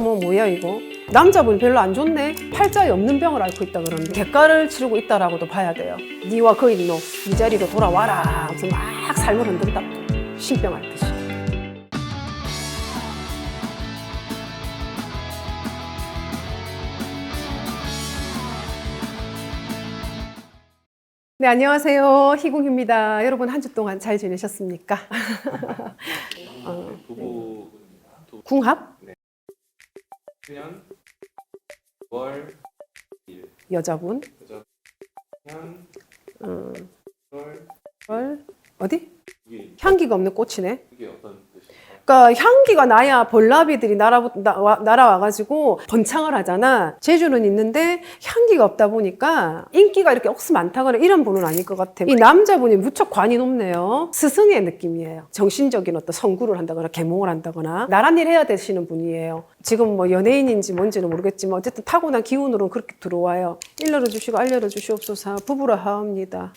어머 뭐야 이거. 남자분 별로 안 좋네. 팔자에 없는 병을 앓고 있다 그러는데 대가를 치르고 있다라고도 봐야 돼요. 니와 거인노 네 자리로 돌아와라 하면서 막 삶을 흔든다. 신병 앓듯이. 네, 안녕하세요. 희궁입니다. 여러분 한 주 동안 잘 지내셨습니까? 부부 궁합? 네. 1년 9월 1일 여자분? 여자 1년 9월 월 어디? 이게 향기가 없는 꽃이네. 이게 어떤 뜻일까요? 그러니까 향기가 나야 벌나비들이 날아와가지고 번창을 하잖아. 재주는 있는데 향기가 없다 보니까 인기가 이렇게 억수 많다거나 이런 분은 아닐 것 같아. 이 남자분이 무척 관이 높네요. 스승의 느낌이에요. 정신적인 어떤 선구를 한다거나 계몽을 한다거나 나란 일 해야 되시는 분이에요. 지금 뭐 연예인인지 뭔지는 모르겠지만 어쨌든 타고난 기운으로는 그렇게 들어와요. 일러를 주시고 알려를 주시옵소서. 부부라 하옵니다.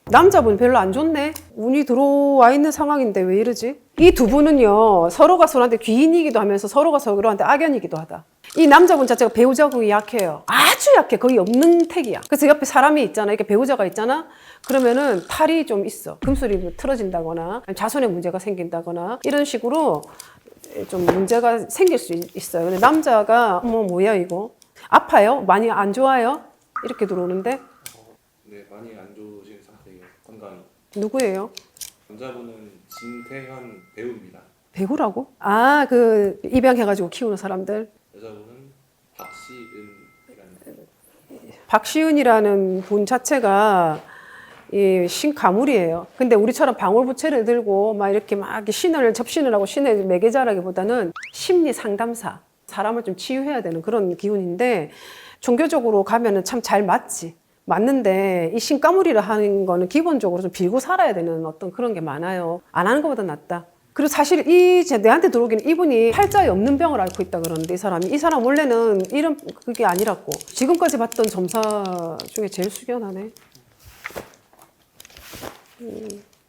남자분 별로 안 좋네. 운이 들어와 있는 상황인데 왜 이러지? 이 두 분은요, 서로가 서로한테 귀인이기도 하면서 서로가 서로한테 악연이기도 하다. 이 남자분 자체가 배우자궁이 약해요. 아주 약해. 거의 없는 택이야. 그래서 옆에 사람이 있잖아. 이렇게 배우자가 있잖아. 그러면은 탈이 좀 있어. 금술이 틀어진다거나 자손에 문제가 생긴다거나 이런 식으로 좀 문제가 생길 수 있어요. 근데 남자가 어머 뭐야 이거? 아파요? 많이 안 좋아요? 이렇게 들어오는데 네, 많이 안 좋으신 상태예요. 건강이. 누구예요? 남자분은 진태현 배우입니다. 배구라고? 아, 그 입양해가지고 키우는 사람들. 여자분은 박시은이라는 박시은이라는 분 자체가 이 신가물이에요. 근데 우리처럼 방울부채를 들고 막 이렇게 막 신을 접신을 하고 신의 매개자라기보다는 심리 상담사, 사람을 좀 치유해야 되는 그런 기운인데 종교적으로 가면은 참 잘 맞지. 맞는데 이 신가물이라 하는 거는 기본적으로 좀 빌고 살아야 되는 어떤 그런 게 많아요. 안 하는 것보다 낫다. 그리고 사실 내한테 들어오기는 이분이 팔자에 없는 병을 앓고 있다 그러는데 이 사람 원래는 이런 그게 아니랐고 지금까지 봤던 점사 중에 제일 숙연하네.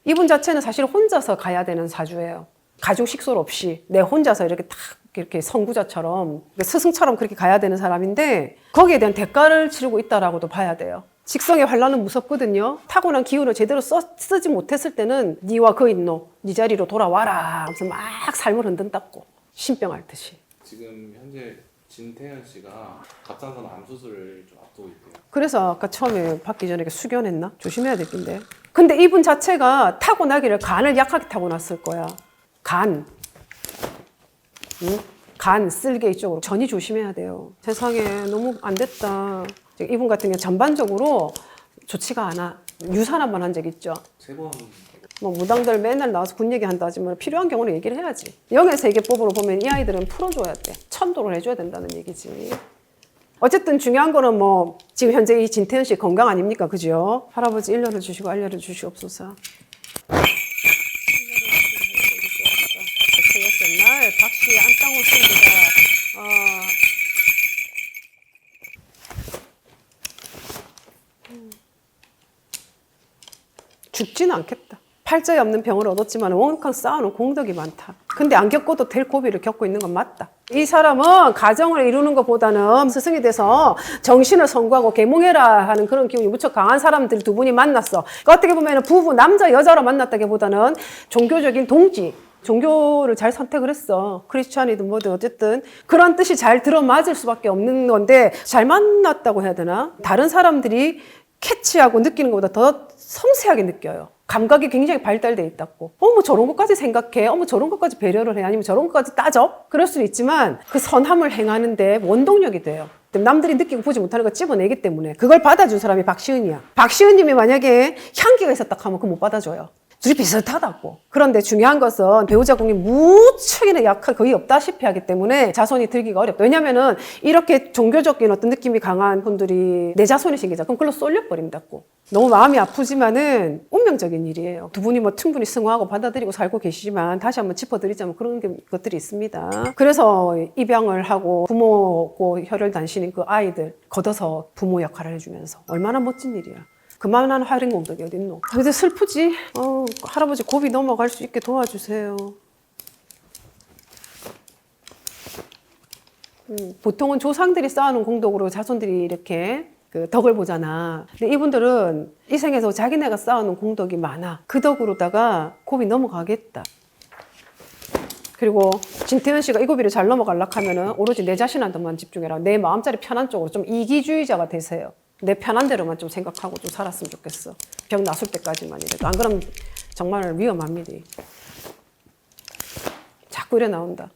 이분 자체는 사실 혼자서 가야 되는 사주예요. 가족 식솔 없이 내 혼자서 이렇게 선구자처럼 스승처럼 그렇게 가야 되는 사람인데 거기에 대한 대가를 치르고 있다라고도 봐야 돼요. 직성의 환란은 무섭거든요. 타고난 기운을 제대로 쓰지 못했을 때는 니와 거인노 네 자리로 돌아와라 하면서 막 삶을 흔든다고 신병 앓듯이. 지금 현재 진태현 씨가 갑상선 암 수술을 좀 앞두고 있대요. 그래서 아까 처음에 받기 전에 숙연했나? 조심해야 될 텐데. 근데 이분 자체가 타고나기를 간을 약하게 타고났을 거야. 간. 응? 간, 쓸개 이쪽으로 전이 조심해야 돼요. 세상에 너무 안 됐다. 이분 같은 경우 전반적으로 좋지가 않아. 유산 한번 한 적 있죠. 3번 뭐 무당들 맨날 나와서 군 얘기한다 하지만 필요한 경우는 얘기를 해야지. 영의 세계법으로 보면 이 아이들은 풀어줘야 돼. 천도를 해줘야 된다는 얘기지. 어쨌든 중요한 거는 뭐 지금 현재 이 진태현 씨 건강 아닙니까? 그죠? 할아버지 일러를 주시고 알려를 주시옵소서. 옛날 박씨 안땅을 씁니다. 죽지는 않겠다. 팔자에 없는 병을 얻었지만 원컨 쌓아놓은 공덕이 많다. 근데 안 겪어도 될 고비를 겪고 있는 건 맞다. 이 사람은 가정을 이루는 것보다는 스승이 돼서 정신을 선구하고 계몽해라 하는 그런 기운이 무척 강한 사람들 두 분이 만났어. 그러니까 어떻게 보면 부부 남자 여자로 만났다기보다는 종교적인 동지, 종교를 잘 선택을 했어. 크리스찬이든 뭐든 어쨌든 그런 뜻이 잘 들어맞을 수밖에 없는 건데 잘 만났다고 해야 되나? 다른 사람들이 캐치하고 느끼는 것보다 더 섬세하게 느껴요. 감각이 굉장히 발달돼 있다고. 어머 저런 것까지 생각해. 어머 저런 것까지 배려를 해. 아니면 저런 것까지 따져? 그럴 수는 있지만 그 선함을 행하는데 원동력이 돼요. 남들이 느끼고 보지 못하는 걸 찝어내기 때문에 그걸 받아준 사람이 박시은이야. 박시은님이 만약에 향기가 있었다 하면 그거 못 받아줘요. 둘이 비슷하다고. 그런데 중요한 것은 배우자궁이 무척이나 약하게 거의 없다시피 하기 때문에 자손이 들기가 어렵다. 왜냐면은 이렇게 종교적인 어떤 느낌이 강한 분들이 내 자손이 생기자. 그럼 그걸로 쏠려버린다고. 너무 마음이 아프지만은 운명적인 일이에요. 두 분이 뭐 충분히 승화하고 받아들이고 살고 계시지만 다시 한번 짚어드리자면 그런 것들이 있습니다. 그래서 입양을 하고 부모고 혈혈 단신인 그 아이들 걷어서 부모 역할을 해주면서 얼마나 멋진 일이야. 그만한 활용 공덕이 어딨노? 근데 슬프지? 할아버지 고비 넘어갈 수 있게 도와주세요. 보통은 조상들이 쌓아놓은 공덕으로 자손들이 이렇게 그 덕을 보잖아. 근데 이분들은 이 생에서 자기네가 쌓아놓은 공덕이 많아. 그 덕으로다가 고비 넘어가겠다. 그리고 진태현 씨가 이 고비를 잘 넘어가려고 하면은 오로지 내 자신한테만 집중해라. 내 마음자리 편한 쪽으로 좀 이기주의자가 되세요. 내 편한 대로만 좀 생각하고 좀 살았으면 좋겠어. 병 나술 때까지만 이래도. 안 그러면 정말 위험합니다. 자꾸 이래 나온다.